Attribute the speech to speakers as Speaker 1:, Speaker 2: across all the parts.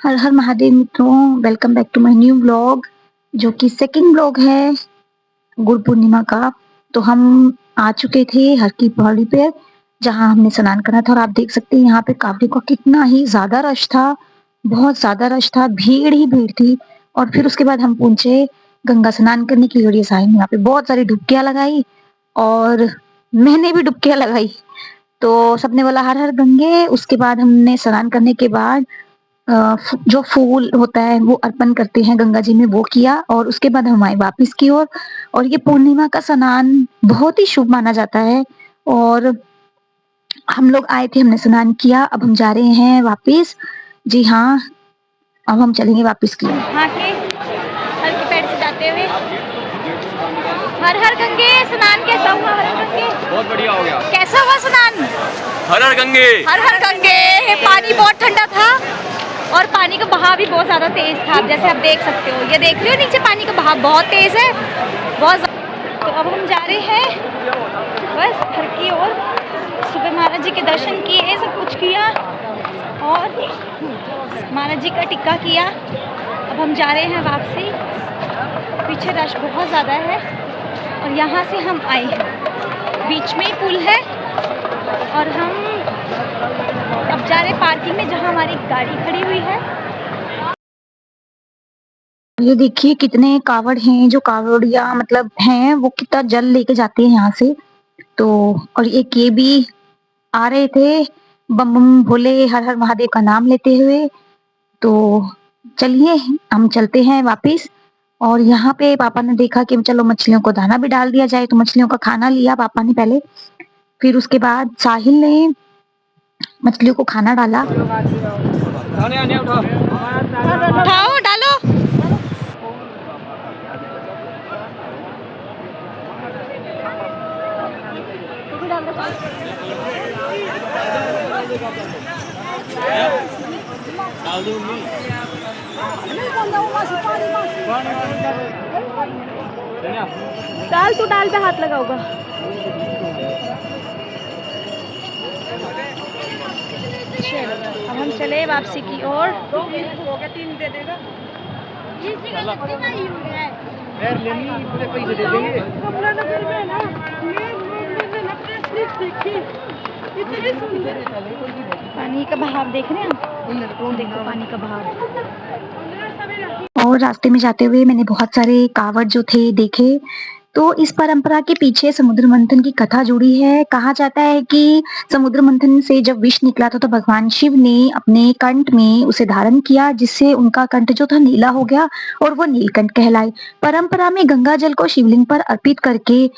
Speaker 1: हर हर महादेव मित्रों, welcome back to my new vlog जो कि सेकंड व्लॉग है गुरु पूर्णिमा का। तो हम आ चुके थे हर की पहाड़ी पे जहां हमने स्नान करा था और आप देख सकते हैं यहाँ पे कावड़ी का कितना ही ज्यादा रश था। बहुत ज्यादा रश था, भीड़ ही भीड़ थी। और फिर उसके बाद हम पहुंचे गंगा स्नान करने के लिए और ये साहिब यहाँ पे बहुत सारी डुबकियां लगाई और मैंने भी डुबकियां लगाई। तो सबने बोला हर हर गंगे। उसके बाद हमने स्नान करने के बाद जो फूल होता है वो अर्पण करते हैं गंगा जी में, वो किया और उसके बाद हम आए वापिस की ओर। और ये पूर्णिमा का स्नान बहुत ही शुभ माना जाता है। और हम लोग आए थे, हमने स्नान किया, अब हम जा रहे हैं वापिस। जी हाँ, अब हम चलेंगे वापिस की ओर।
Speaker 2: हल्के पैर से जाते हुए हर हर गंगे स्नान कैसा हुआ? हर हर गंगे
Speaker 3: बहुत बढ़िया हो गया।
Speaker 2: कैसा हुआ स्नान?
Speaker 3: हर हर गंगे।
Speaker 2: हर हर गंगे। पानी बहुत ठंडा था और पानी का बहाव भी बहुत ज़्यादा तेज था, जैसे आप देख सकते हो। ये देख रहे हो नीचे पानी का बहाव बहुत तेज है, बहुत। तो अब हम जा रहे हैं बस घर की ओर। सुबह महाराज जी के दर्शन किए, सब कुछ किया और महाराज जी का टिक्का किया। अब हम जा रहे हैं वापसी। पीछे रश बहुत ज़्यादा है और यहाँ से हम आए हैं, बीच में ही पुल है और हम अब जा रहे पार्किंग में जहाँ हमारी गाड़ी खड़ी हुई है।
Speaker 1: ये देखिए कितने कावड़ हैं, जो कावड़िया मतलब हैं वो कितना जल लेके जाते हैं यहाँ से। तो और एक ये भी आ रहे थे बम बम भोले हर हर महादेव का नाम लेते हुए। तो चलिए हम चलते हैं वापिस। और यहाँ पे पापा ने देखा कि चलो मछलियों को दाना भी डाल दिया जाए, तो मछलियों का खाना लिया पापा ने पहले, फिर उसके बाद साहिल ने मछलियों को खाना डाला।
Speaker 2: उठाओ डालो। डाल तू, डाल पे हाथ लगाओगा। अब हम चले वापसी की ओर। पानी का बहाव देख रहे हैं हम, देखो पानी का बहाव।
Speaker 1: और रास्ते में जाते हुए मैंने बहुत सारे कावड़ जो थे देखे। तो इस परंपरा के पीछे समुद्र मंथन की कथा जुड़ी है। कहा जाता है कि समुद्र मंथन से जब विष निकला था तो भगवान शिव ने अपने कंठ में उसे धारण किया, जिससे उनका कंठ जो था नीला हो गया और वो नीलकंठ कहलाए। परंपरा में गंगा जल को शिवलिंग पर अर्पित करके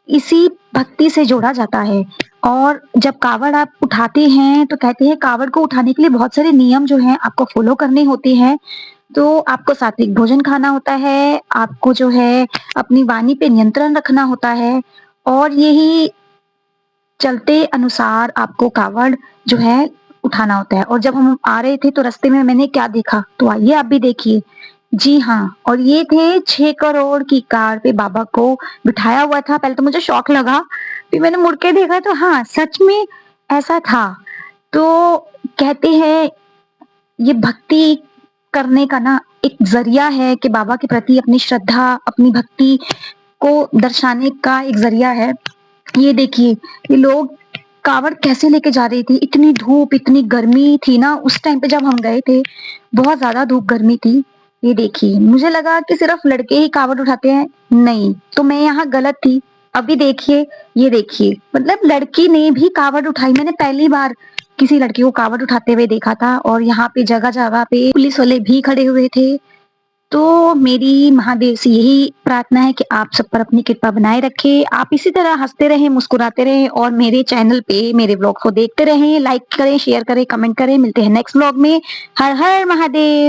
Speaker 1: इसी भक्ति से जोड़ा जाता है। और जब कावड़ आप उठाते हैं तो कहते हैं कावड़ को उठाने के लिए बहुत सारे नियम जो हैं आपको फॉलो करने होते हैं। तो आपको सात्विक भोजन खाना होता है, आपको जो है अपनी वाणी पे नियंत्रण रखना होता है और यही चलते अनुसार आपको कावड़ जो है उठाना होता है। और जब हम आ रहे थे तो रास्ते में मैंने क्या देखा, तो आइए आप भी देखिए। जी हाँ, और ये थे 6 करोड़ की कार पे बाबा को बिठाया हुआ था। पहले तो मुझे शौक लगा, फिर मैंने मुड़ के देखा तो हाँ सच में ऐसा था। तो कहते हैं ये भक्ति करने का ना एक जरिया है कि बाबा के प्रति अपनी श्रद्धा, अपनी भक्ति को दर्शाने का एक जरिया है। ये देखिए ये लोग कावड़ कैसे लेके जा रही थी, इतनी धूप इतनी गर्मी थी ना उस टाइम पे जब हम गए थे, बहुत ज्यादा धूप गर्मी थी। ये देखिए मुझे लगा कि सिर्फ लड़के ही कावड़ उठाते हैं, नहीं तो मैं यहाँ गलत थी। अभी देखिए, ये देखिए मतलब लड़की ने भी कावड़ उठाई। मैंने पहली बार किसी लड़की को कावड़ उठाते हुए देखा था। और यहाँ पे जगह जगह पे पुलिस वाले भी खड़े हुए थे। तो मेरी महादेव से यही प्रार्थना है कि आप सब पर अपनी कृपा बनाए रखें, आप इसी तरह हंसते रहें, मुस्कुराते रहें और मेरे चैनल पे मेरे ब्लॉग को देखते रहें। लाइक करें, शेयर करें, कमेंट करें। मिलते हैं नेक्स्ट ब्लॉग में। हर हर महादेव।